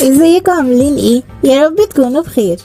ازيكم عاملين ايه؟ يا رب تكونوا بخير.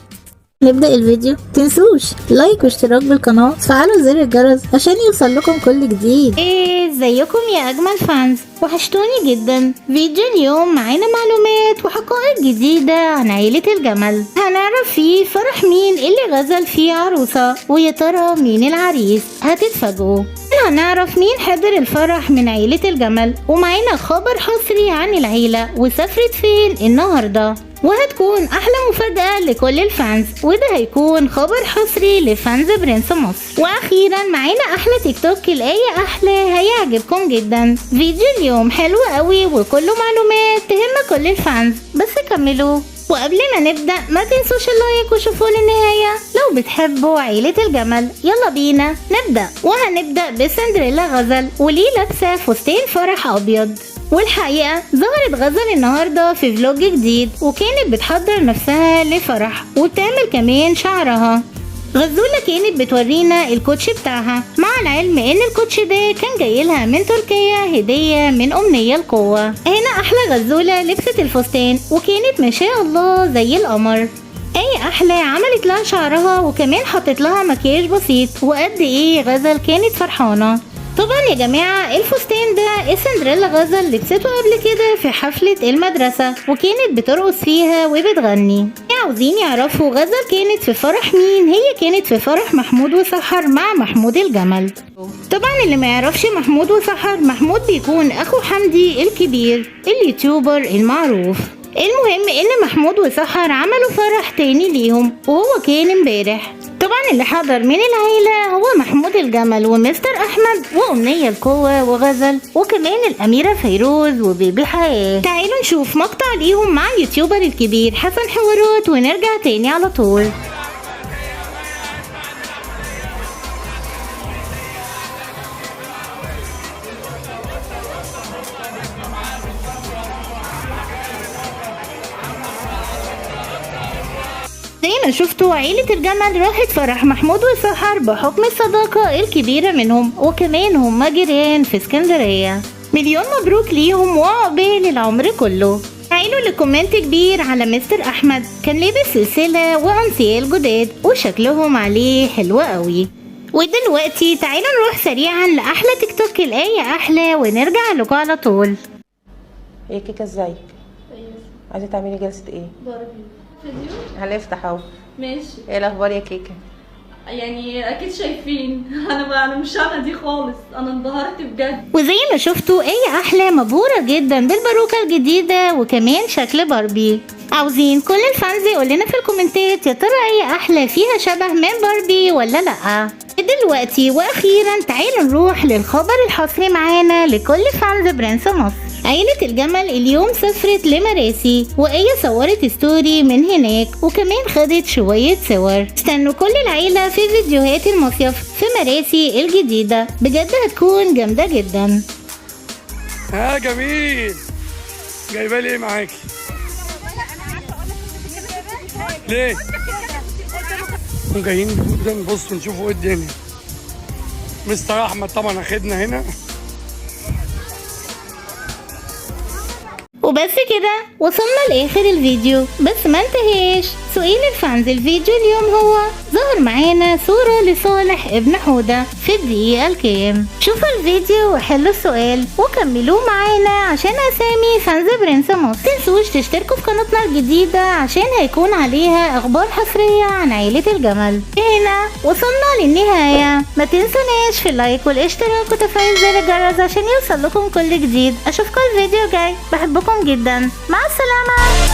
نبدأ الفيديو، تنسوش لايك واشتراك بالقناة وتفعلوا زر الجرس عشان يوصل لكم كل جديد. ازيكم يا اجمل فانز، وحشتوني جدا. فيديو اليوم معانا معلومات وحقائق جديدة عن عيلة الجمل. هنعرف فيه فرح مين اللي غزل فيه عروسة، ويا ترى مين العريس. هتتفاجئوا. هنعرف مين حضر الفرح من عيلة الجمل، ومعانا خبر حصري عن العيلة وسافرت فين النهاردة، وهتكون احلى مفاجأة لكل الفانز، وده هيكون خبر حصري لفانز برنس مصر. واخيرا معانا احلى تيك توك الآية احلى، هيعجبكم جدا. فيديو اليوم حلو قوي وكله معلومات تهم كل الفانز، بس كملوا. وقبل ما نبدأ ما تنسوش اللايك وشوفوا للنهاية لو بتحبوا عيلة الجمل. يلا بينا نبدأ. وهنبدأ بسندريلا غزل، وليه لابسة فستان فرح أبيض. والحقيقة ظهرت غزل النهاردة في فلوج جديد، وكانت بتحضر نفسها لفرح وبتعمل كمان شعرها. غزولة كانت بتورينا الكوتش بتاعها، مع العلم ان الكوتش ده كان جايلها من تركيا هدية من أمنية القوة. هنا احلى غزولة لبست الفستان وكانت ما شاء الله زي القمر. اي احلى عملت لها شعرها وكمان حطت لها مكياج بسيط، وقد ايه غزل كانت فرحانة. طبعا يا جماعة الفستان ده سندريلا غزل لبسته قبل كده في حفلة المدرسة، وكانت بترقص فيها وبتغني. عاوزين يعرفوا غزل كانت في فرح مين؟ هي كانت في فرح محمود وسحر مع محمود الجمل. طبعا اللي ما يعرفش محمود وسحر، محمود بيكون اخو حمدي الكبير اليوتيوبر المعروف. المهم ان محمود وسحر عملوا فرح تاني ليهم، وهو كان امبارح. طبعا اللي حضر من العيلة هو محمود الجمل ومستر احمد وامنية القوة وغزل، وكمان الاميرة فيروز وبيبي حياة. تعالوا نشوف مقطع ليهم مع اليوتيوبر الكبير حسن حوارات ونرجع تاني على طول. زي ما شفتوا عيلة الجمل راحت فرح محمود وسحر بحكم الصداقة الكبيرة منهم، وكمان هم جيران في اسكندرية. مليون مبروك ليهم وعقبال العمر كله. عيلوا لكومنت كبير على مستر احمد، كان لابس سلسلة وانسيال جداد وشكلهم عليه حلو قوي. ودلوقتي تعالوا نروح سريعا لاحلى تيك توك الآية احلى ونرجع لكم على طول. ايه كيكه ازيك؟ عايزه تعملي جلسه ايه؟ ضربي فيديو. هنفتح اهو. ماشي. ايه الاخبار يا كيكه؟ يعني اكيد شايفين انا مش انا دي خالص، انا انبهرت بجد. وزي ما شفتوا ايه احلى مبهوره جدا بالباروكه الجديده وكمان شكل باربي. عاوزين كل الفانز يقول لنا في الكومنتات يا ترى ايه احلى فيها شبه من باربي ولا لا. دلوقتي واخيرا تعالوا نروح للخبر الحصري معانا لكل فانز برنس مصر. عيلة الجمل اليوم سافرت لمراسي، وهي صورت ستوري من هناك وكمان خدت شوية صور. استنوا كل العيلة في فيديوهات المصيف في مراسي الجديدة، بجد هتكون جامدة جدا. جميل. جايبه لي ايه معاكي؟ ليه؟ جايين نبص ونشوفوا ايه الدنيا. مستر احمد طبعا اخدنا هنا. وبس كده وصلنا لاخر الفيديو، بس ما انتهيش سؤال الفانز. الفيديو اليوم هو ظهر معانا صورة لصالح ابن حودة في الدقيقة الكام. شوفوا الفيديو وحلوا السؤال وكملوه معانا عشان اسامي فانز برنس مصر. متنسوش تشتركوا في قناتنا الجديدة عشان هيكون عليها اخبار حصرية عن عيلة الجمل. هنا وصلنا للنهاية، ما تنسوناش في اللايك والاشتراك وتفعيل زر الجرس عشان يوصل لكم كل جديد. اشوفكم الفيديو جاي، بحبكم جدا، مع السلامة.